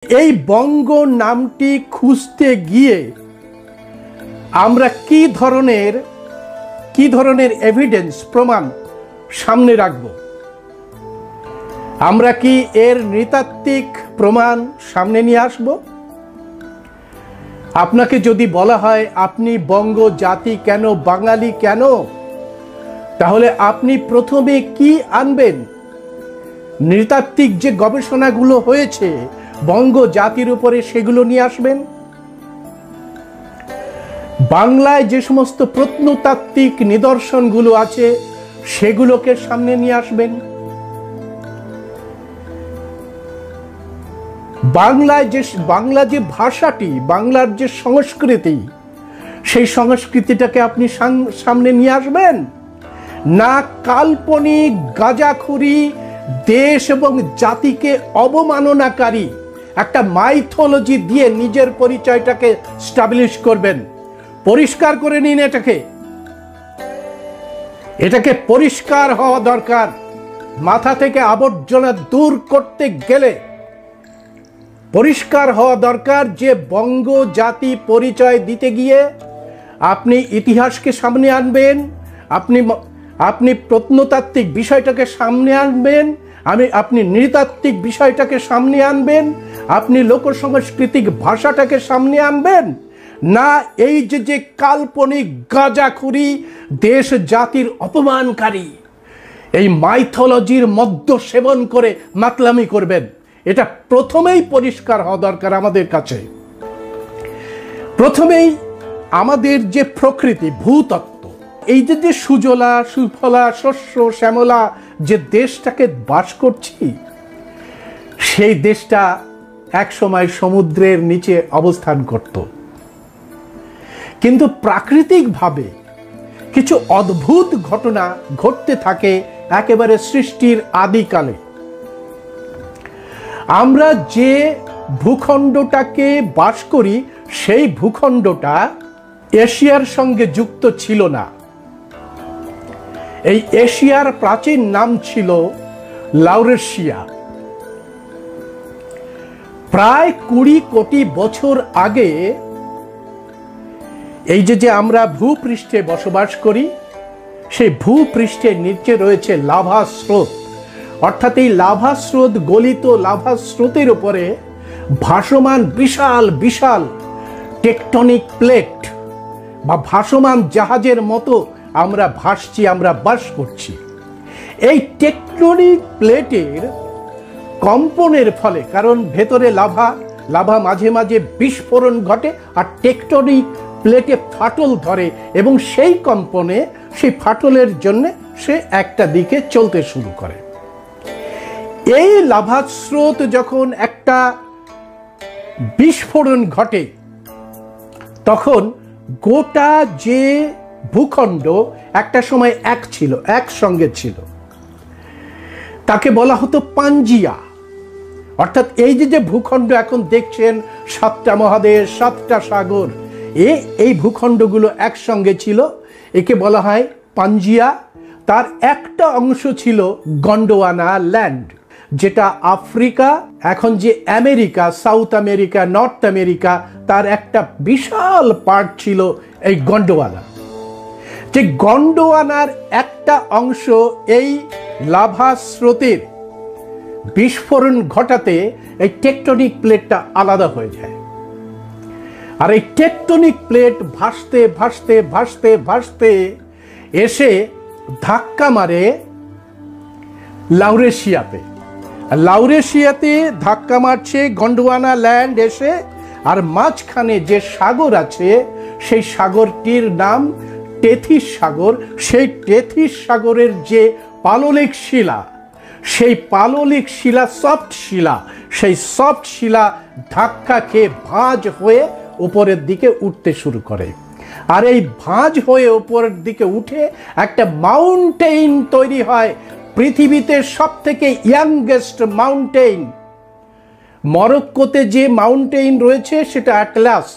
এই বঙ্গ নামটি খুঁজতে গিয়ে আমরা কি ধরনের এভিডেন্স প্রমাণ সামনে রাখব? আমরা কি এর নৃতাত্ত্বিক প্রমাণ সামনে নিয়ে আসব? আপনাকে যদি বলা হয় আপনি বঙ্গ জাতি কেন, বাঙালি কেন, তাহলে আপনি প্রথমে কি আনবেন? নৃতাত্ত্বিক যে গবেষণাগুলো হয়েছে বঙ্গ জাতির উপরে সেগুলো নিয়ে আসবেন। বাংলায় যে সমস্ত প্রত্নতাত্ত্বিক নিদর্শনগুলো আছে সেগুলোকে সামনে নিয়ে আসবেন। বাংলা যে ভাষাটি, বাংলার যে সংস্কৃতি, সেই সংস্কৃতিটাকে আপনি সামনে নিয়ে আসবেন, না কাল্পনিক গাঁজাখুরি দেশ এবং জাতিকে অবমাননাকারী একটা মাইথোলজি দিয়ে নিজের পরিচয়টাকে স্টাবলিশ করবেন? পরিষ্কার করে নিন এটাকে পরিষ্কার হওয়া দরকার। মাথা থেকে আবর্জনা দূর করতে গেলে পরিষ্কার হওয়া দরকার যে বঙ্গ জাতি পরিচয় দিতে গিয়ে আপনি ইতিহাসকে সামনে আনবেন, আপনি প্রত্নতাত্ত্বিক বিষয়টাকে সামনে আনবেন, আপনি নৃতাত্ত্বিক বিষয়টাকে সামনে আনবেন, আপনি লোকসংস্কৃতিক ভাষাটাকে সামনে আনবেন, না এই যে কাল্পনিক গাঁজাখুরি দেশ জাতির অপমানকারী এই মাইথোলজির মদ্য সেবন করে মাতলামি করবেন? এটা প্রথমেই পরিষ্কার হওয়া দরকার আমাদের কাছে। প্রথমেই আমাদের যে প্রকৃতি, ভূতত্ত্ব, এই যে সুজলা সুফলা শস্য শ্যামলা যে দেশটাকে বাস করছি, সেই দেশটা একসময় সমুদ্রের নিচে অবস্থান করত। কিন্তু প্রাকৃতিকভাবে কিছু অদ্ভুত ঘটনা ঘটতে থাকে একেবারে সৃষ্টির আদিকালে। আমরা যে ভূখণ্ডটাকে বাস করি সেই ভূখণ্ডটা এশিয়ার সঙ্গে যুক্ত ছিল না। এই এশিয়ার প্রাচীন নাম ছিল লাউরেশিয়া। প্রায় 20 কোটি বছর আগে এই যে আমরা ভূপৃষ্ঠে বসবাস করি, সেই ভূপৃষ্ঠের নিচে রয়েছে লাভা স্রোত। অর্থাৎ এই লাভা স্রোত, গলিত লাভা স্রোতের উপরে ভাসমান বিশাল বিশাল টেকটনিক প্লেট বা ভাসমান জাহাজের মতো আমরা ভাসছি, আমরা বাস করছি। এই টেকটনিক প্লেটের কম্পনের ফলে, কারণ ভেতরে লাভা মাঝে মাঝে বিস্ফোরণ ঘটে আর টেকটনিক প্লেটে ফাটল ধরে এবং সেই কম্পনে, সেই ফাটলের জন্য সে একটা দিকে চলতে শুরু করে। এই লাভা স্রোত যখন একটা বিস্ফোরণ ঘটে তখন গোটা যে ভূখণ্ড একটা সময় একসঙ্গে ছিল, তাকে বলা হতো পাঞ্জিয়া। অর্থাৎ এই যে ভূখণ্ড এখন দেখছেন, 7টা মহাদেশ, 7টা সাগর, এই ভূখণ্ডগুলো একসঙ্গে ছিল, একে বলা হয় পাঞ্জিয়া। তার একটা অংশ ছিল গন্ডোয়ানা ল্যান্ড, যেটা আফ্রিকা, এখন যে America, south America, north America, তার একটা বিশাল পার্ট ছিল এই গন্ডোয়ানা। যে গন্ডোয়ানার একটা অংশ এই লাভা স্রোতের বিস্ফোরণ ঘটাতে এই টেকটনিক প্লেটটা আলাদা হয়ে যায়। আর এই টেকটনিক প্লেট ভাসতে ভাসতে ভাসতে ভাসতে এসে ধাক্কা মারে লাউরেশিয়াতে। লাউরেশিয়াতে ধাক্কা মারছে গন্ডোয়ানা ল্যান্ড এসে, আর মাঝখানে যে সাগর আছে সেই সাগরটির নাম টেথিস সাগর। সেই টেথিস সাগরের যে পাললিক শিলা, সেই পাললিক শিলা সফট শিলা, সেই সফট শিলা ধাক্কা খেয়ে ভাঁজ হয়ে উপরের দিকে উঠতে শুরু করে। আর এই ভাঁজ হয়ে উপরের দিকে উঠে একটা মাউন্টেইন তৈরি হয়, পৃথিবীতে সব থেকে ইয়াংগেস্ট মাউন্টেইন। মরক্কোতে যে মাউন্টেইন রয়েছে সেটা অ্যাটলাস,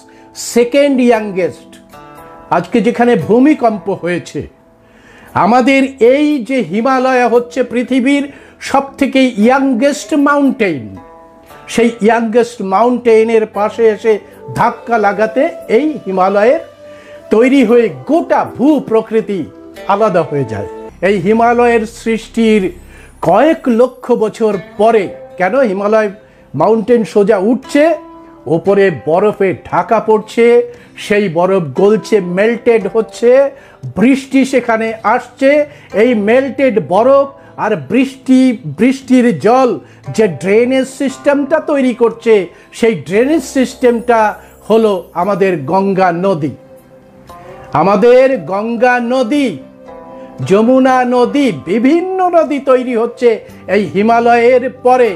সেকেন্ড ইয়াংগেস্ট। আজকে যেখানে ভূমিকম্প হয়েছে, আমাদের এই যে হিমালয় হচ্ছে পৃথিবীর সব থেকে ইয়াংগেস্ট মাউন্টেইন, সেই ইয়াংগেস্ট মাউন্টেনের পাশে এসে ধাক্কা লাগাতে এই হিমালয়ের তৈরি হয়ে গোটা ভূ প্রকৃতি আলাদা হয়ে যায়। এই হিমালয়ের সৃষ্টির কয়েক লক্ষ বছর পরে কেন হিমালয় মাউন্টেন সোজা উঠছে, ওপরে বরফে ঢাকা পড়ছে, সেই বরফ গলছে, মেল্টেড হচ্ছে, বৃষ্টি সেখানে আসছে। এই মেল্টেড বরফ আর বৃষ্টির জল যে ড্রেনেজ সিস্টেমটা তৈরি করছে, সেই ড্রেনেজ সিস্টেমটা হলো আমাদের গঙ্গা নদী। আমাদের গঙ্গা নদী, যমুনা নদী, বিভিন্ন নদী তৈরি হচ্ছে এই হিমালয়ের পরে।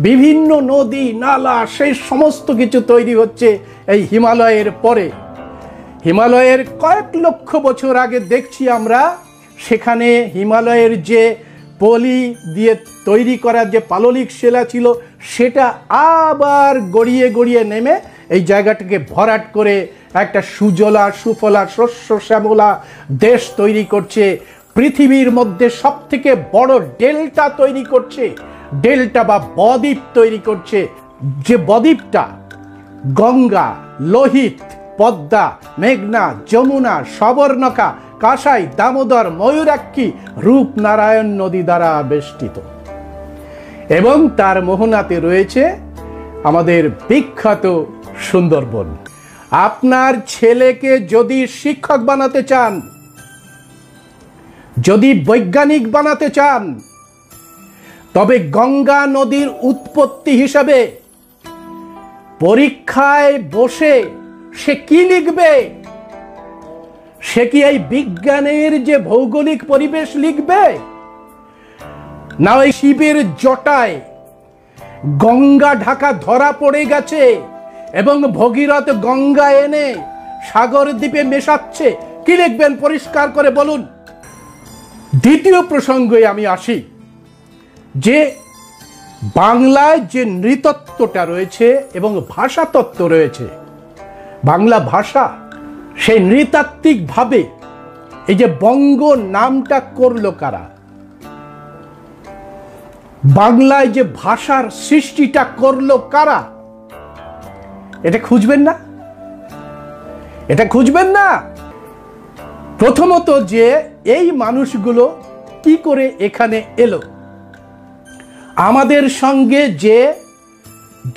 বিভিন্ন নদী নালা সেই সমস্ত কিছু তৈরি হচ্ছে এই হিমালয়ের পরে। হিমালয়ের কয়েক লক্ষ বছর আগে দেখছি আমরা সেখানে হিমালয়ের যে পলি দিয়ে তৈরি করা যে পাললিক শিলা ছিল, সেটা আবার গড়িয়ে গড়িয়ে নেমে এই জায়গাটাকে ভরাট করে একটা সুজলা সুফলা শস্য শ্যামলা দেশ তৈরি করছে। পৃথিবীর মধ্যে সব থেকে বড় ডেল্টা তৈরি করছে, ডেল্টা বা বদ্বীপ তৈরি করছে। যে বদ্বীপটা গঙ্গা, লোহিত, পদ্মা, মেঘনা, যমুনা, সবর্ণকা, কাঁসাই, দামোদর, ময়ূরাক্ষী, রূপনারায়ণ নদী দ্বারা বেষ্টিত। এবং তার মোহনাতে রয়েছে আমাদের বিখ্যাত সুন্দরবন। আপনার ছেলেকে যদি শিক্ষক বানাতে চান, যদি বৈজ্ঞানিক বানাতে চান, তবে গঙ্গা নদীর উৎপত্তি হিসাবে পরীক্ষায় বসে সে কি লিখবে? সে কি এই বিজ্ঞানের যে ভৌগোলিক পরিবেশ লিখবে, না ওই শিবের জটায় গঙ্গা ঢাকা ধরা পড়ে গেছে এবং ভগীরথ গঙ্গা এনে সাগর দ্বীপে মেশাচ্ছে? কি লিখবেন পরিষ্কার করে বলুন। দ্বিতীয় প্রসঙ্গে আমি আসি, যে বাংলায় যে নৃতত্ত্বটা রয়েছে এবং ভাষাতত্ত্ব রয়েছে, বাংলা ভাষা, সেই নৃতাত্ত্বিক ভাবে এই যে বঙ্গ নামটা করলো কারা? বাংলায় যে ভাষার সৃষ্টিটা করলো কারা? এটা খুঁজবেন না? এটা খুঁজবেন না? প্রথমত যে এই মানুষগুলো কি করে এখানে এলো, আমাদের সঙ্গে যে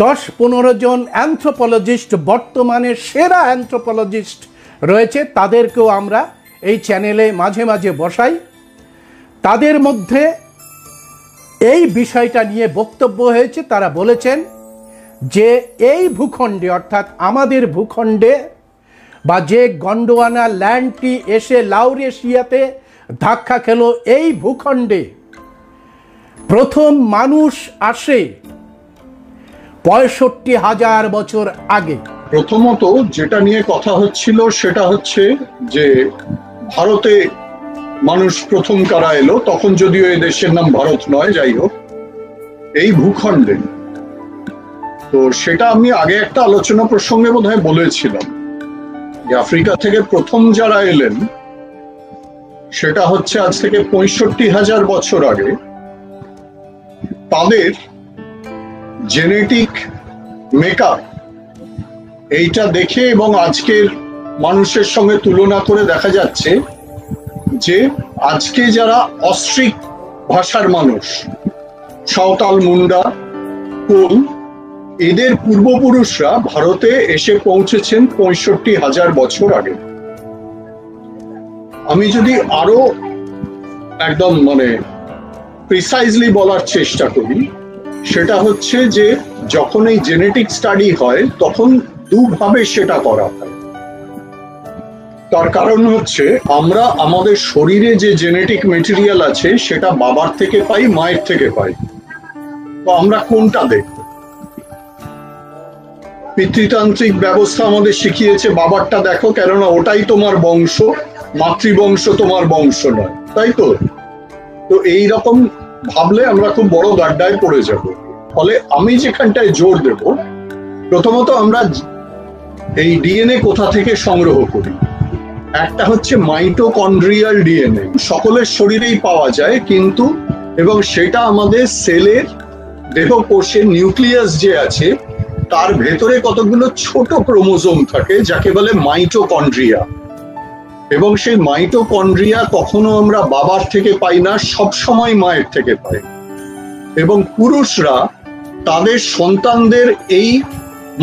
10-15 জন অ্যানথ্রোপোলজিস্ট, বর্তমানে সেরা অ্যানথ্রোপোলজিস্ট রয়েছে, তাদেরকেও আমরা এই চ্যানেলে মাঝে মাঝে বসাই। তাদের মধ্যে এই বিষয়টা নিয়ে বক্তব্য হয়েছে। তারা বলেছেন যে এই ভূখণ্ডে, অর্থাৎ আমাদের ভূখণ্ডে বা যে গন্ডোয়ানা ল্যান্ডটি এসে লাউরেশিয়াতে ধাক্কা খেল, এই ভূখণ্ডে প্রথম মানুষ আসে 65,000 বছর আগে। প্রথমত যেটা নিয়ে কথা হচ্ছিল সেটা হচ্ছে যে ভারতে মানুষ প্রথম কারা এলো, তখন যদিও এই দেশের নাম ভারত নয়, যাই হোক এই ভূখণ্ডে। তো সেটা আমি আগে একটা আলোচনা প্রসঙ্গে বোধহয় বলেছিলাম যে আফ্রিকা থেকে প্রথম যারা এলেন সেটা হচ্ছে আজ থেকে 65,000 বছর আগে। তাদের জেনেটিক মেকআপ এইটা দেখে এবং আজকের মানুষের সঙ্গে তুলনা করে দেখা যাচ্ছে যে আজকে যারা অস্ট্রিক ভাষার মানুষ, সাঁওতাল, মুন্ডা, কোল, এদের পূর্বপুরুষরা ভারতে এসে পৌঁছেছেন 65,000 বছর আগে। আমি যদি আরো একদম প্রিসাইজলি বলার চেষ্টা করি, সেটা হচ্ছে যে যখন এই জেনেটিক স্টাডি হয় তখন দুভাবে সেটা করা হয়। তার কারণ হচ্ছে আমরা আমাদের শরীরে যে জেনেটিক মেটেরিয়াল আছে সেটা বাবার থেকে পাই, মায়ের থেকে পাই। তো আমরা কোনটা দেখব? পিতৃতান্ত্রিক ব্যবস্থা আমাদের শিখিয়েছে বাবারটা দেখো, কেননা ওটাই তোমার বংশ, মাতৃবংশ তোমার বংশ নয়, তাই তো? তো এইরকম ভাবলে আমরা খুব বড় গাড্ডায় পড়ে যাব। ফলে আমি যেখানটায় জোর দেব, প্রথমত আমরা এই ডিএনএ কোথা থেকে সংগ্রহ করি। একটা হচ্ছে মাইটোকন্ড্রিয়াল ডিএনএ, সকলের শরীরেই পাওয়া যায়, কিন্তু এবং সেটা আমাদের সেলের দেহকোষে নিউক্লিয়াস যে আছে তার ভেতরে কতগুলো ছোট ক্রোমোজোম থাকে যাকে বলে মাইটোকন্ড্রিয়া, এবং সেই মাইটোকন্ড্রিয়া কখনো আমরা বাবার থেকে পাই না, সব সময় মায়ের থেকে পাই। এবং পুরুষরা তাদের সন্তানদের এই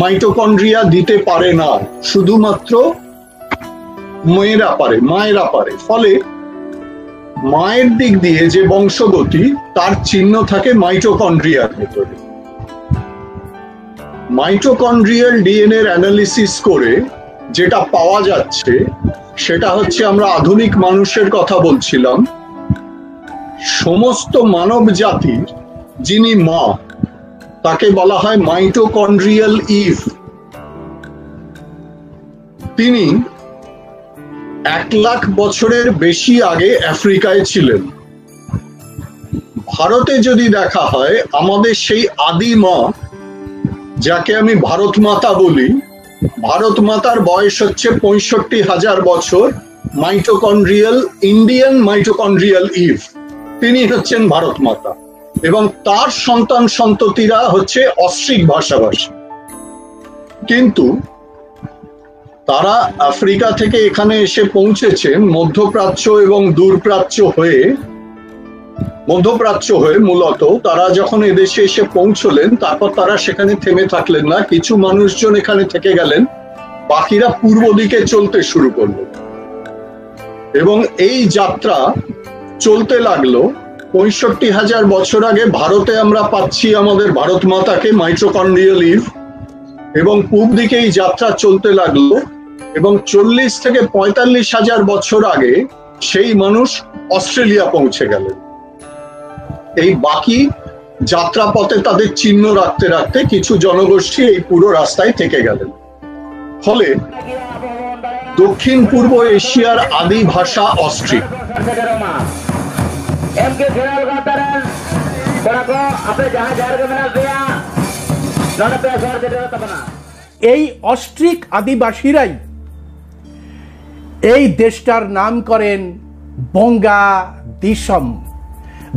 মাইটোকন্ড্রিয়া দিতে পারে না, শুধুমাত্র মায়েরা পারে। ফলে মায়ের দিক দিয়ে যে বংশগতি তার চিহ্ন থাকে মাইটোকন্ড্রিয়ার ভেতরে। মাইটোকন্ড্রিয়াল ডিএনএ অ্যানালিসিস করে যেটা পাওয়া যাচ্ছে সেটা হচ্ছে, আমরা আধুনিক মানুষের কথা বলছিলাম, সমস্ত মানব জাতির যিনি মা তাকে বলা হয় মাইটোকন্ড্রিয়াল ইভ। তিনি 1 লাখ বছরের বেশি আগে আফ্রিকায় ছিলেন। ভারতে যদি দেখা হয়, আমাদের সেই আদি মা যাকে আমি ভারত মাতা বলি, ভারত মাতার বয়স হচ্ছে 65,000 বছর। মাইটোকন্ড্রিয়াল ইন্ডিয়ান মাইটোকন্ড্রিয়াল ইভ, তিনি হচ্ছেন ভারত মাতা, এবং তার সন্তান সন্ততিরা হচ্ছে অস্ট্রিক ভাষাভাষী। কিন্তু তারা আফ্রিকা থেকে এখানে এসে পৌঁছেছেন মধ্যপ্রাচ্য এবং দূরপ্রাচ্য হয়ে, মূলত তারা যখন এদেশে এসে পৌঁছলেন, তারপর তারা সেখানে থেমে থাকলেন না, কিছু মানুষজন এখানে থেকে গেলেন, বাকিরা পূর্ব দিকে চলতে শুরু করলেন। এবং এই যাত্রা চলতে লাগলো। 65,000 বছর আগে ভারতে আমরা পাচ্ছি আমাদের ভারত মাতাকে, মাইটোকন্ড্রিয়াল ইভ, এবং পূর্ব দিকে এই যাত্রা চলতে লাগলো, এবং 40 থেকে 45,000 বছর আগে সেই মানুষ অস্ট্রেলিয়া পৌঁছে গেলেন। এই বাকি যাত্রাপথে তাদের চিহ্ন রাখতে রাখতে কিছু জনগোষ্ঠী এই পুরো রাস্তায় থেকে গেলেন। ফলে দক্ষিণ পূর্ব এশিয়ার আদি ভাষা অস্ট্রিক। এই অস্ট্রিক আদিবাসীরাই এই দেশটার নাম করেন বঙ্গাদিসম।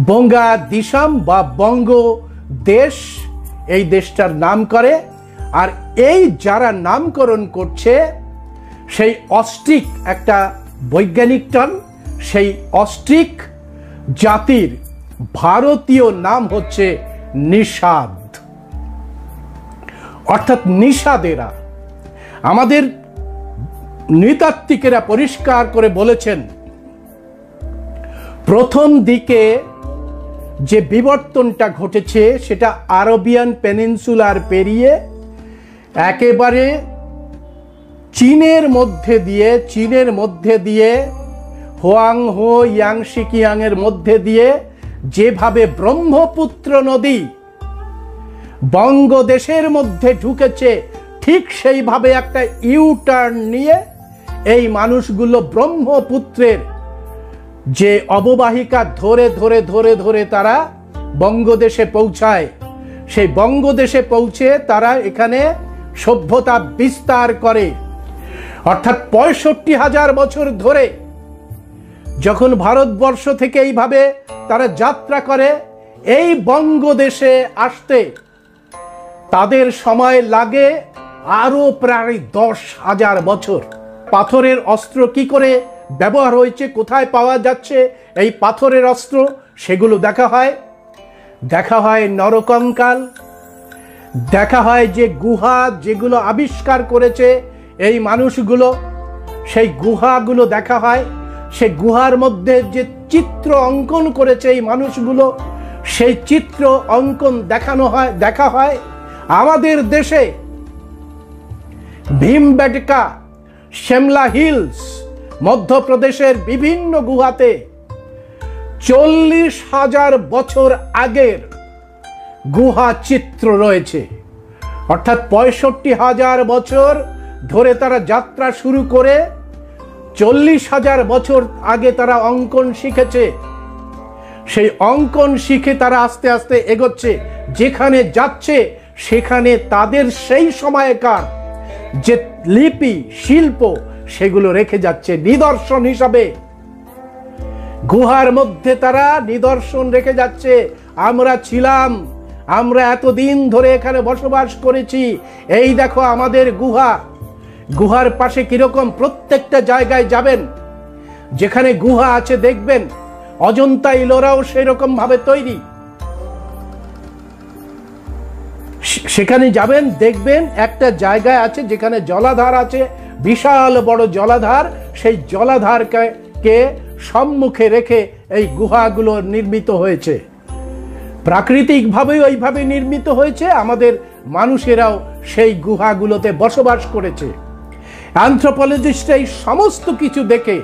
বঙ্গাদিসম বা বঙ্গ দেশ এই দেশটার নাম করে। আর এই যারা নামকরণ করছে সেই অস্ট্রিক একটা বৈজ্ঞানিক টার্ম, সেই অস্ট্রিক জাতির ভারতীয় নাম হচ্ছে নিষাদ, অর্থাৎ নিষাদেরা। আমাদের নৃতাত্ত্বিকেরা পরিষ্কার করে বলেছেন, প্রথম দিকে যে বিবর্তনটা ঘটেছে সেটা আরবিয়ান পেনিনসুলার পেরিয়ে একেবারে চীনের মধ্যে দিয়ে হোয়াংহো ইয়াংশিকিয়াং এর মধ্যে দিয়ে যেভাবে ব্রহ্মপুত্র নদী বঙ্গদেশের মধ্যে ঢুকেছে, ঠিক সেইভাবে একটা ইউটার্ন নিয়ে এই মানুষগুলো ব্রহ্মপুত্রের যে অববাহিকা ধরে ধরে ধরে ধরে তারা বঙ্গদেশে পৌঁছায়। সেই বঙ্গদেশে পৌঁছে তারা এখানে সভ্যতা বিস্তার করে। অর্থাৎ 65,000 বছর ধরে যখন ভারতবর্ষ থেকে এইভাবে তারা যাত্রা করে, এই বঙ্গদেশে আসতে তাদের সময় লাগে আরো প্রায় 10,000 বছর। পাথরের অস্ত্র কি করে ব্যবহার হয়েছে, কোথায় পাওয়া যাচ্ছে এই পাথরের অস্ত্র, সেগুলো দেখা হয় নরকঙ্কাল, দেখা হয় যে গুহা যেগুলো আবিষ্কার করেছে এই মানুষগুলো, সেই গুহাগুলো দেখা হয়। সেই গুহার মধ্যে যে চিত্র অঙ্কন করেছে এই মানুষগুলো, সেই চিত্র অঙ্কন দেখা হয়। আমাদের দেশে ভীমবেটকা, শিমলা হিলস, মধ্যপ্রদেশের বিভিন্ন গুহাতে 40,000 বছর আগের গুহা চিত্র রয়েছে। অর্থাৎ 65,000 বছর ধরে তারা যাত্রা শুরু করে 40,000 বছর আগে তারা অঙ্কন শিখেছে। সেই অঙ্কন শিখে তারা আস্তে আস্তে এগোচ্ছে, যেখানে যাচ্ছে সেখানে তাদের সেই সময়কার যে লিপি শিল্প সেগুলো রেখে যাচ্ছে নিদর্শন হিসাবে। গুহার মধ্যে তারা নিদর্শন রেখে যাচ্ছে, আমরা ছিলাম, আমরা এতদিন ধরে এখানে বসবাস করেছি, এই দেখো আমাদের গুহা। গুহার পাশে কিরকম, প্রত্যেকটা জায়গায় যাবেন যেখানে গুহা আছে দেখবেন অজন্তা ইলোরাও সেরকম ভাবে তৈরি। সেখানে যাবেন দেখবেন একটা জায়গায় আছে যেখানে জলাধার আছে, বিশাল বড় জলাধার। সেই জলাধারকে সম্মুখে রেখে এই গুহাগুলো নির্মিত হয়েছে। প্রাকৃতিকভাবে ওইভাবে নির্মিত হয়েছে, আমাদের মানুষেরাও সেই গুহাগুলোতে বসবাস করেছে। অ্যানথ্রোপোলজিস্টরা এই সমস্ত কিছু দেখে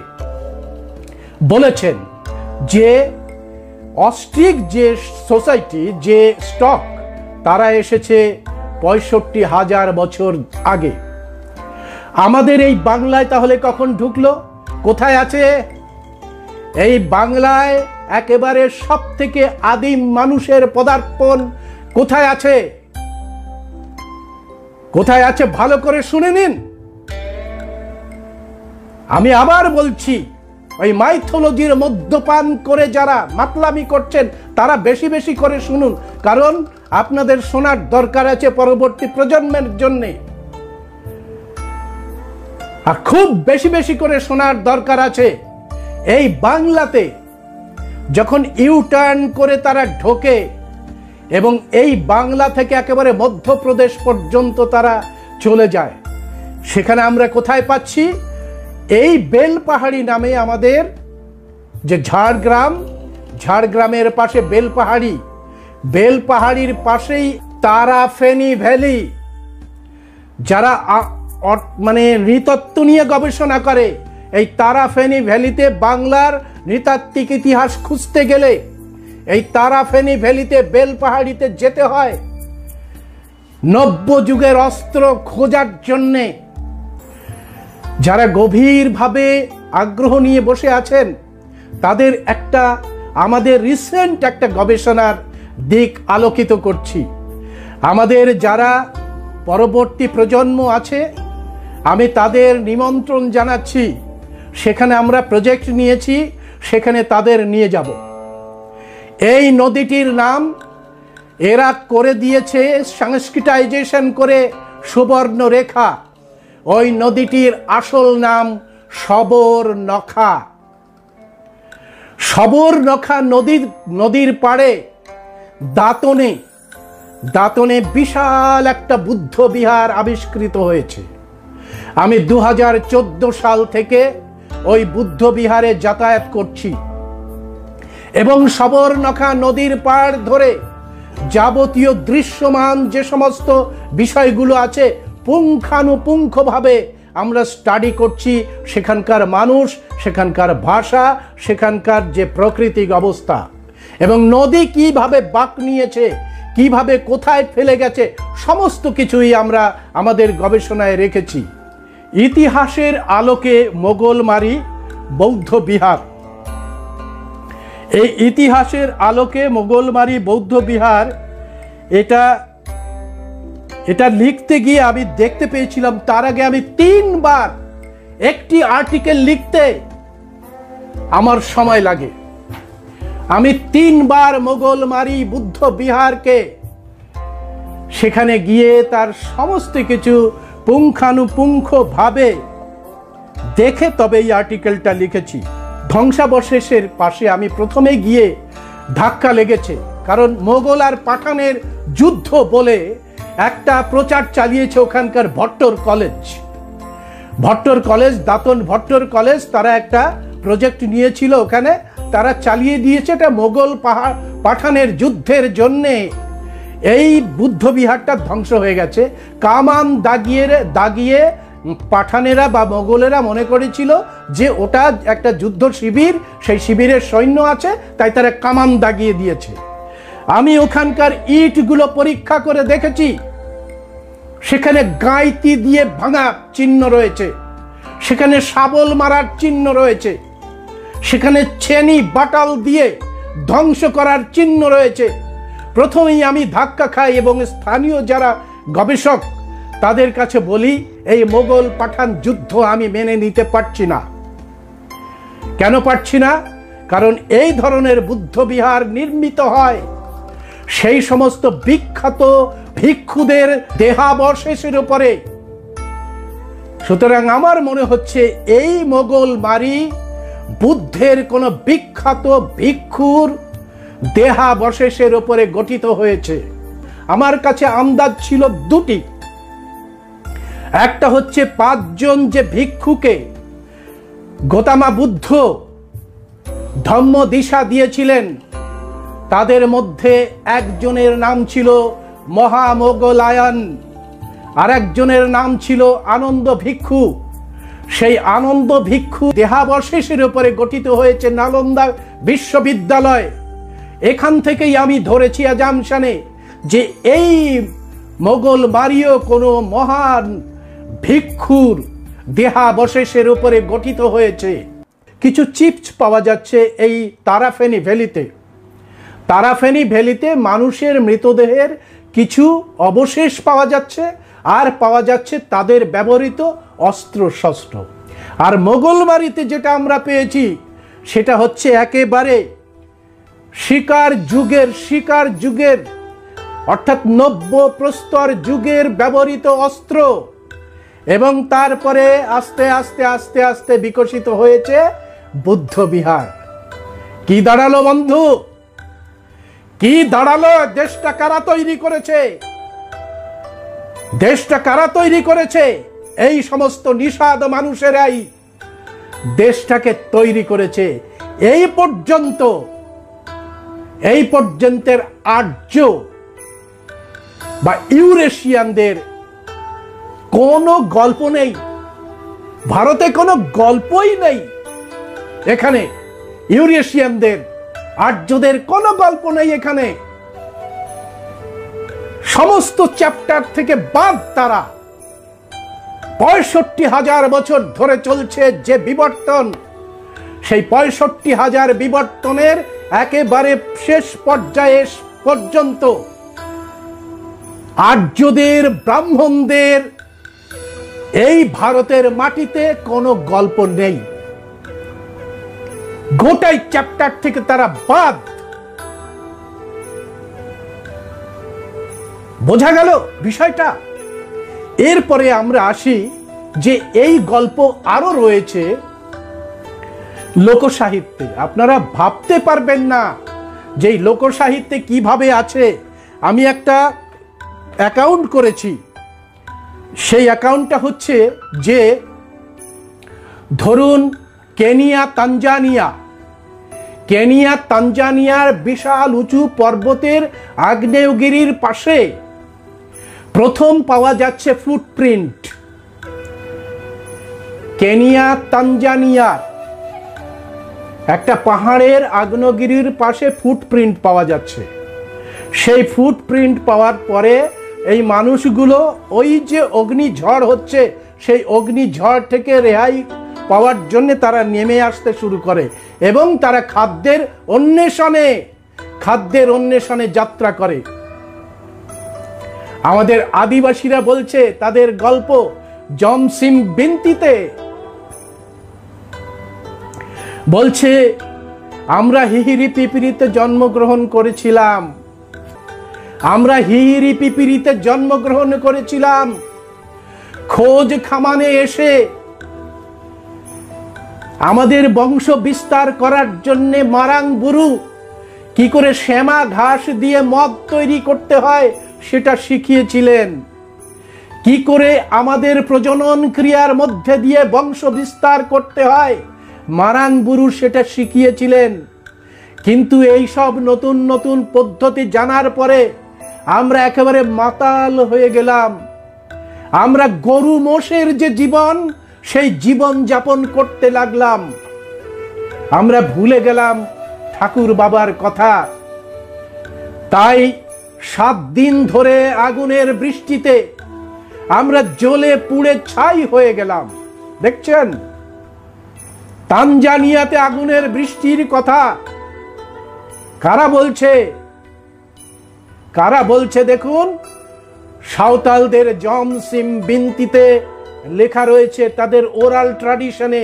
বলেছেন যে অস্ট্রিক যে সোসাইটি, যে স্টক, তারা এসেছে ৬৫,০০০ বছর আগে। আমাদের এই বাংলায় তাহলে কখন ঢুকলো? কোথায় আছে? এই বাংলায় একেবারে সব থেকে আদিম মানুষের পদার্পণ কোথায় আছে? কোথায় আছে ভালো করে শুনে নিন। আমি আবার বলছি, ওই মাইথোলজির মদ্যপান করে যারা মাতলামি করছেন তারা বেশি বেশি করে শুনুন, কারণ আপনাদের শোনার দরকার আছে পরবর্তী প্রজন্মের জন্যে। আর খুব বেশি বেশি করে শোনার দরকার আছে। এই বাংলাতে যখন ইউটার্ন করে তারা ঢোকে এবং এই বাংলা থেকে একেবারে মধ্যপ্রদেশ পর্যন্ত তারা চলে যায়, সেখানে আমরা কোথায় পাচ্ছি? এই বেলপাহাড়ি নামে আমাদের যে ঝাড়গ্রাম, ঝাড়গ্রামের পাশে বেলপাহাড়ি, বেলপাহাড়ির পাশেই তারাফেনী ভ্যালি। যারা মানে নৃতত্ত্ব নিয়ে গবেষণা করে, এই তারাফেনী ভ্যালিতে বাংলার নৃতাত্ত্বিক ইতিহাস খুঁজতে গেলে এই তারাফেনী ভ্যালিতে বেলপাহাড়িতে যেতে হয় নব্য যুগের অস্ত্র খোঁজার জন্যে। যারা গভীরভাবে আগ্রহ নিয়ে বসে আছেন তাদের একটা, আমাদের রিসেন্ট একটা গবেষণার দিক আলোকিত করছি। আমাদের যারা পরবর্তী প্রজন্ম আছে আমি তাদের নিমন্ত্রণ জানাচ্ছি, সেখানে আমরা প্রজেক্ট নিয়েছি, সেখানে তাদের নিয়ে যাব। এই নদীটির নাম এরা করে দিয়েছে সংস্কৃতাইজেশন করে সুবর্ণরেখা। ওই নদীটির আসল নাম সবরনখা। সবরনখা নদীর পাড়ে দাঁতনে বিশাল একটা বুদ্ধ বিহার আবিষ্কৃত হয়েছে। আমি 2014 সাল থেকে ওই বুদ্ধ বিহারে যাতায়াত করছি এবং সবরনখা নদীর পাড় ধরে যাবতীয় দৃশ্যমান যে সমস্ত বিষয়গুলো আছে পুঙ্খানুপুঙ্খভাবে আমরা স্টাডি করছি। সেখানকার মানুষ, সেখানকার ভাষা, সেখানকার যে প্রাকৃতিক অবস্থা এবং নদী কিভাবে বাঁক নিয়েছে, কিভাবে কোথায় ফেলে গেছে, সমস্ত কিছুই আমরা আমাদের গবেষণায় রেখেছি। ইতিহাসের আলোকে মোগলমারি বৌদ্ধ বিহার। এই ইতিহাসের আলোকে মোগলমারি বৌদ্ধ বিহার, এটা লিখতে গিয়ে আমি দেখতে পেয়েছিলাম, তার আগে আমি 3 বার একটি আর্টিকেল লিখতে আমার সময় লাগে। আমি 3 বার মোগলমারি বুদ্ধ বিহারকে সেখানে গিয়ে তার সমস্ত কিছু পুঙ্খানুপুঙ্খ ভাবে দেখে তবে এই আর্টিকেলটা লিখেছি। ধ্বংসাবশেষের পাশে আমি প্রথমে গিয়ে ধাক্কা লেগেছে, কারণ মোগল আর পাঠানের যুদ্ধ বলে একটা প্রচার চালিয়েছে ওখানকার ভট্টর কলেজ, দাঁতন ভট্টর কলেজ। তারা একটা প্রজেক্ট নিয়েছিল, ওখানে তারা চালিয়ে দিয়েছে। এটা মোগল পাঠানের যুদ্ধের জন্যে এই বুদ্ধ বিহারটা ধ্বংস হয়ে গেছে। কামান দাগিয়ে পাঠানেরা বা মোগলেরা মনে করেছিল যে ওটা একটা যুদ্ধ শিবির, সেই শিবিরের সৈন্য আছে, তাই তারা কামান দাগিয়ে দিয়েছে। আমি ওখানকার ইটগুলো পরীক্ষা করে দেখেছি, সেখানে গাঁইতি দিয়ে ভাঙা চিহ্ন রয়েছে, সেখানে শাবল মারার চিহ্ন রয়েছে, সেখানে ছেনি বাটাল দিয়ে ধ্বংস করার চিহ্ন রয়েছে। প্রথমেই আমি ধাক্কা খাই এবং স্থানীয় যারা গবেষক তাদের কাছে বলি, এই মোগল পাঠান যুদ্ধ আমি মেনে নিতে পারছি না। কেন পারছি না? কারণ এই ধরনের বুদ্ধ বিহার নির্মিত হয় সেই সমস্ত বিখ্যাত ভিক্ষুদের দেহাবশেষের উপরে। সুতরাং আমার মনে হচ্ছে এই মোগল বাড়ি বুদ্ধের কোন বিখ্যাত ভিক্ষুর দেহাবশেষের উপরে গঠিত হয়েছে। আমার কাছে আন্দাজ ছিল দুটি। একটা হচ্ছে 5 জন যে ভিক্ষুকে গৌতম বুদ্ধ ধম্ম দিশা দিয়েছিলেন, তাদের মধ্যে একজনের নাম ছিল মহামোগলায়ন, আর একজনের নাম ছিল আনন্দ ভিক্ষু। সেই আনন্দ ভিক্ষু দেহাবশেষের উপরে গঠিত হয়েছে নালন্দা বিশ্ববিদ্যালয়। এখান থেকেই আমি ধরেছি আজামশানে যে এই মোগল বাড়িও কোনো মহান ভিক্ষুর দেহাবশেষের উপরে গঠিত হয়েছে। কিছু চিপস পাওয়া যাচ্ছে এই তারাফেনী ভ্যালিতে। তারাফেনী ভ্যালিতে মানুষের মৃতদেহের কিছু অবশেষ পাওয়া যাচ্ছে, আর পাওয়া যাচ্ছে তাদের ব্যবহৃত অস্ত্রশস্ত্র। আর মোগল বাড়িতে যেটা আমরা পেয়েছি সেটা হচ্ছে একেবারে শিকার যুগের অর্থাৎ নব্য প্রস্তর যুগের ব্যবহৃত অস্ত্র। এবং তারপরে আস্তে আস্তে আস্তে আস্তে বিকশিত হয়েছে বুদ্ধ বিহার। কি দাঁড়ালো বন্ধু, কি দাঁড়ালো? দেশটা কারা তৈরি করেছে? দেশটা কারা তৈরি করেছে? এই সমস্ত নিষাদ মানুষেরাই দেশটাকে তৈরি করেছে। এই পর্যন্তের আর্য বা ইউরেশিয়ানদের কোনো গল্প নেই, ভারতে কোনো গল্পই নেই। এখানে ইউরেশিয়ানদের, আর্যদের কোনো গল্প নেই। এখানে সমস্ত চ্যাপ্টার থেকে বাদ। তারা 65,000 বছর ধরে চলছে যে বিবর্তন, সেই 65,000 বিবর্তনের একেবারে শেষ পর্যায়ে পর্যন্ত আর্যদের, ব্রাহ্মণদের এই ভারতের মাটিতে কোনো গল্প নেই। গোটাই চ্যাপ্টার থেকে তারা বাদ। বোঝা গেল বিষয়টা? এরপরে আমরা আসি যে এই গল্প আরো রয়েছে লোকসাহিত্যে। আপনারা ভাবতে পারবেন না যে এই লোকসাহিত্যে কিভাবে আছে। আমি একটা অ্যাকাউন্ট করেছি। সেই অ্যাকাউন্টটা হচ্ছে যে ধরুন কেনিয়া তানজানিয়ার বিশাল উঁচু পর্বতের আগ্নেয়গিরির পাশে প্রথম পাওয়া যাচ্ছে ফুটপ্রিন্ট। কেনিয়া তানজানিয়ার একটা পাহাড়ের আগ্নেয়গিরির পাশে ফুটপ্রিন্ট পাওয়া যাচ্ছে। সেই ফুটপ্রিন্ট পাওয়ার পরে এই মানুষগুলো ওই যে অগ্নিঝড় হচ্ছে, সেই অগ্নিঝড় থেকে রেহাই পাওয়ার জন্য তারা নেমে আসতে শুরু করে এবং তারা খাদ্যের অন্বেষণে যাত্রা করে। আমাদের আদিবাসীরা বলছে তাদের গল্প জমসিম বিনতিতে, বলছে আমরা হিহিরি পিপিরিতে জন্মগ্রহণ করেছিলাম। খোঁজ খামানে এসে আমাদের বংশ বিস্তার করার জন্য মারাং বুরু কি করে শ্যামা ঘাস দিয়ে মদ তৈরি করতে হয় সেটা শিখিয়েছিলেন। কি করে আমাদের প্রজনন ক্রিয়ার মধ্যে দিয়ে বংশ বিস্তার করতে হয় মারাং বুরু সেটা শিখিয়েছিলেন। কিন্তু এই সব নতুন নতুন পদ্ধতি জানার পরে আমরা একেবারে মাতাল হয়ে গেলাম। আমরা গরু মোষের যে জীবন, সেই জীবন যাপন করতে লাগলাম। আমরা ভুলে গেলাম ঠাকুর বাবার কথা। তাই 7 দিন ধরে আগুনের বৃষ্টিতে আমরা জ্বলে পুড়ে ছাই হয়ে গেলাম। দেখছেন তানজানিয়াতে আগুনের বৃষ্টির কথা কারা বলছে দেখুন, সাঁওতালদের জমসিম বিনতিতে লেখা রয়েছে, তাদের ওরাল ট্র্যাডিশনে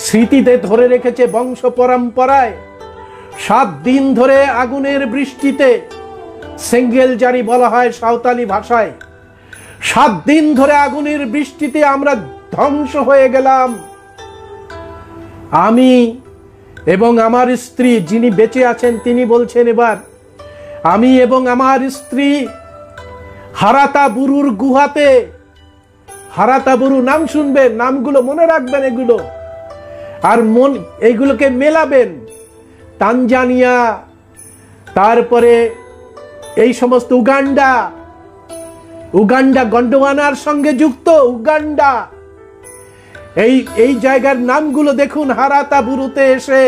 স্মৃতিতে ধরে রেখেছে বংশ পরম্পরায়। 7 দিন ধরে আগুনের বৃষ্টিতে সেঙ্গেল জারি বলা হয় সাঁওতালি ভাষায়। 7 দিন ধরে আগুনের বৃষ্টিতে আমরা ধ্বংস হয়ে গেলাম। আমি এবং আমার স্ত্রী, যিনি বেঁচে আছেন তিনি বলছেন, এবার আমি এবং আমার স্ত্রী হারাতা বুরুর গুহাতে, হারাতা বুরু নাম শুনবেন, নামগুলো মনে রাখবেন এগুলো, আর এইগুলোকে মেলাবেন। তানজানিয়া, তারপরে এই সমস্ত উগান্ডা গন্ডোয়ানার সঙ্গে যুক্ত উগান্ডা, এই জায়গার নামগুলো দেখুন। হারাতা বুরুতে এসে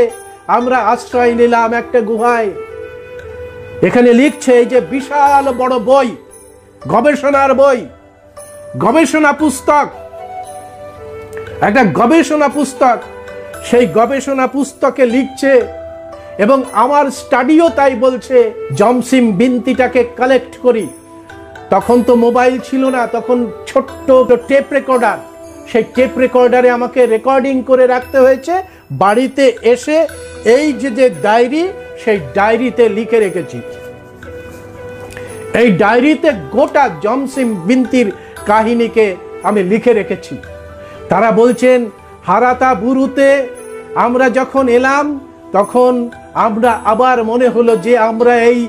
আমরা আশ্রয় নিলাম একটা গুহায়। এখানে লিখছে এই যে বিশাল বড় বই, গবেষণার বই, গবেষণা পুস্তক, একটা গবেষণা পুস্তক, সেই গবেষণা পুস্তকে লিখছে, এবং আমার স্টাডিও তাই বলছে, জমসিম বিনতিটাকে কালেক্ট করি। তখন তো মোবাইল ছিল না, তখন ছোট্ট টেপ রেকর্ডার, সেই টেপ রেকর্ডারে আমাকে রেকর্ডিং করে রাখতে হয়েছে। বাড়িতে এসে এই যে ডায়েরি, সেই ডায়েরিতে লিখে রেখেছি। এই ডায়েরিতে গোটা জমসিম বিনতির কাহিনীকে আমি লিখে রেখেছি। তারা বলছেন হারাতা বুরুতে আমরা যখন এলাম, তখন আমরা আবার মনে হলো যে আমরা এই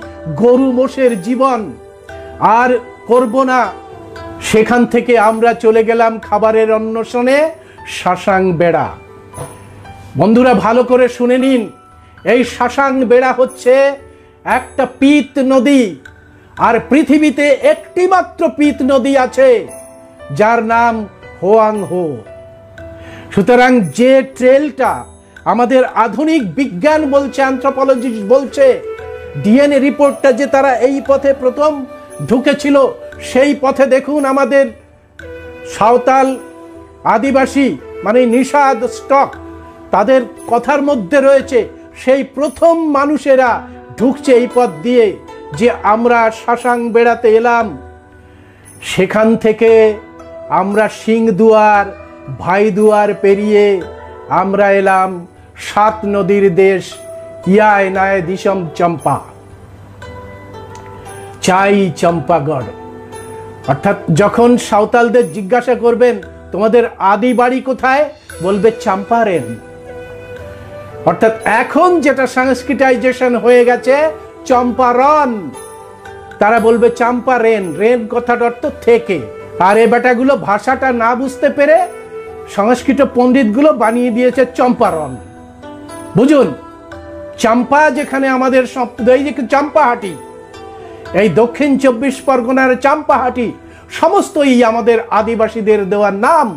গরু মোষের জীবন আর করব না। সেখান থেকে আমরা চলে গেলাম খাবারের অন্বেষণে শাসাং বেড়া। বন্ধুরা ভালো করে শুনে নিন, এই শাসাং বেড়া হচ্ছে একটা পিত নদী, আর পৃথিবীতে একটি মাত্র পিত নদী আছে যার নাম হোয়াং হো। সুতরাং যে ট্রেলটা আমাদের আধুনিক বিজ্ঞান বলছে, অ্যানথ্রোপোলজিস্ট বলছে, ডিএনএ রিপোর্টটা যে তারা এই পথে প্রথম ঢুকেছিল, সেই পথে দেখুন আমাদের সাঁওতাল আদিবাসী মানে নিষাদ স্টক, তাদের কথার মধ্যে রয়েছে সেই প্রথম মানুষেরা ঢুকছে এই পথ দিয়ে। যে আমরা শাসাং বেড়াতে এলাম, সেখান থেকে আমরা সিংদুয়ার, ভাইদুয়ার পেরিয়ে আমরা এলাম 7 নদীর দেশ ইয়ায় নায় দিশম চম্পা, চাই চম্পাগড়। অর্থাৎ যখন সাঁওতালদের জিজ্ঞাসা করবেন তোমাদের আদি বাড়ি কোথায়, বলবে চম্পারেন। অর্থাৎ এখন যেটা সংস্কৃতাইজেশন হয়ে গেছে চম্পারন, তারা বলবে চম্পারেন। রেন কথাটার অর্থ থেকে। আর এই বেটাগুলো ভাষাটা না বুঝতে পেরে সংস্কৃত পণ্ডিতগুলো বানিয়ে দিয়েছে চম্পারন। বুঝুন, চাম্পা যেখানে আমাদের এই যে চাম্পাহাটি, এই দক্ষিণ 24 পরগনার চাম্পাহাটি সমস্তই আমাদের আদিবাসীদের দেওয়ার নাম।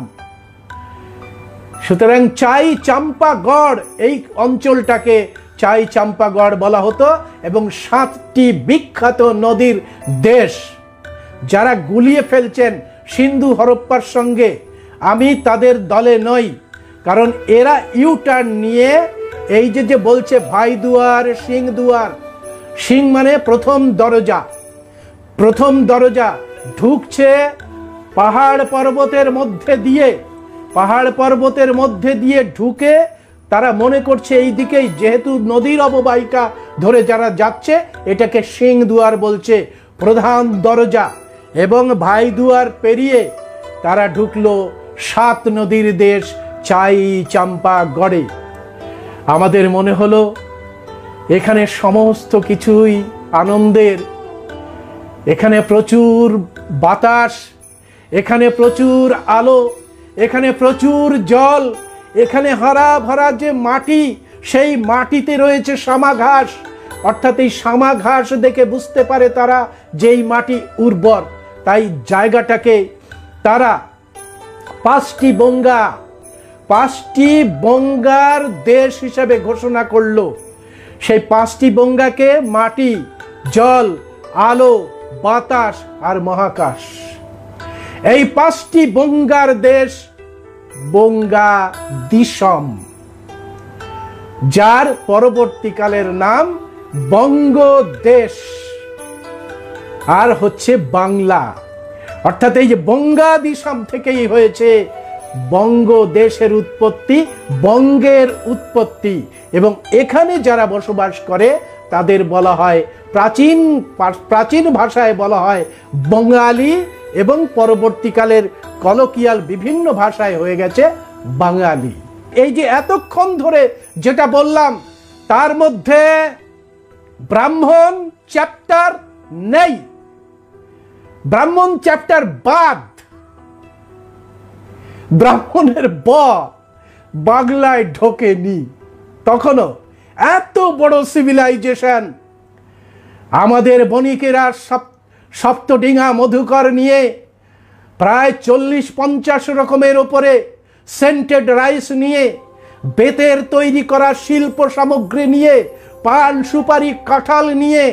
সুতরাং চাই চাম্পাগড়, এই অঞ্চলটাকে চাই চাম্পাগড় বলা হতো। এবং 7টি বিখ্যাত নদীর দেশ যারা গুলিয়ে ফেলছেন সিন্ধু হরপ্পার সঙ্গে, আমি তাদের দলে নই, কারণ এরা ইউটার্ন নিয়ে এই যে বলছে ভাইদুয়ার, সিংদুয়ার, সিং মানে প্রথম দরজা, প্রথম দরজা ঢুকছে পাহাড় পর্বতের মধ্যে দিয়ে, পাহাড় পর্বতের মধ্যে দিয়ে ঢুকে তারা মনে করছে এই দিকেই, যেহেতু নদীর অববাহিকা ধরে যারা যাচ্ছে এটাকে সিংদুয়ার বলছে, প্রধান দরজা। এবং ভাইদুয়ার পেরিয়ে তারা ঢুকলো 7 নদীর দেশ চাই চাম্পাগড়ে। আমাদের মনে হলো এখানে সমস্ত কিছুই আনন্দের, এখানে প্রচুর বাতাস, এখানে প্রচুর আলো, এখানে প্রচুর জল, এখানে হারা ভরা যে মাটি, সেই মাটিতে রয়েছে শামা ঘাস। অর্থাৎ এই শামা ঘাস দেখে বুঝতে পারে তারা যে এই মাটি উর্বর। তাই জায়গাটাকে তারা 5টি বঙ্গার দেশ হিসাবে ঘোষণা করলো। সেই 5টি বঙ্গাকে মাটি, জল, আলো, বাতাস আর মহাকাশ, এই 5টি বঙ্গার দেশ বঙ্গা দিশম, যার পরবর্তীকালের নাম বঙ্গদেশ আর হচ্ছে বাংলা। অর্থাৎ এই যে বঙ্গা দিশম থেকেই হয়েছে বঙ্গদেশের উৎপত্তি, বঙ্গের উৎপত্তি। এবং এখানে যারা বসবাস করে তাদের বলা হয় প্রাচীন প্রাচীন ভাষায় বলা হয় বঙ্গালী, এবং পরবর্তীকালের কলোকিয়াল বিভিন্ন ভাষায় হয়ে গেছে বাঙালি। এই যে এতক্ষণ ধরে যেটা বললাম তার মধ্যে ব্রাহ্মণ চ্যাপ্টার নেই, ব্রাহ্মণ চ্যাপ্টার বাদ। ব্রাহ্মণের ব বাংলায় ঢোকেনি তখনও। এত বড় সিভিলাইজেশন আমাদের বণিকেরা সপ্তডিঙা মধুকর নিয়ে প্রায় 40-50 রকমের ওপরে সেন্টেড রাইস নিয়ে, বেতের তৈরি করা শিল্প সামগ্রী নিয়ে, পান সুপারি কাঁঠাল নিয়ে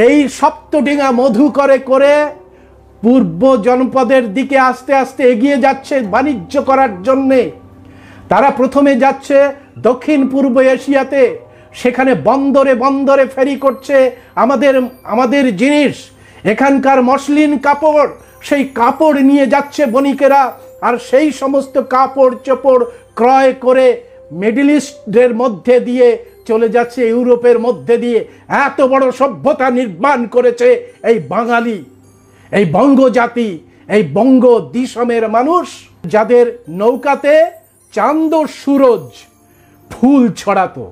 এই সপ্তডিঙা মধুকরে করে পূর্ব জনপদের দিকে আস্তে আস্তে এগিয়ে যাচ্ছে বাণিজ্য করার জন্যে। তারা প্রথমে যাচ্ছে দক্ষিণ পূর্ব এশিয়াতে, সেখানে বন্দরে বন্দরে ফেরি করছে আমাদের জিনিস, এখানকার মসলিন কাপড়, সেই কাপড় নিয়ে যাচ্ছে বণিকেরা। আর সেই সমস্ত কাপড় চোপড় ক্রয় করে মিডল ইস্টের মধ্যে দিয়ে চলে যাচ্ছে ইউরোপের মধ্যে দিয়ে। এত বড় সভ্যতা নির্মাণ করেছে এই বাঙালি, এই বঙ্গ জাতি, এই বঙ্গ দিশমের মানুষ, যাদের নৌকাতে চাঁদ সুরজ ফুল ছড়াতো।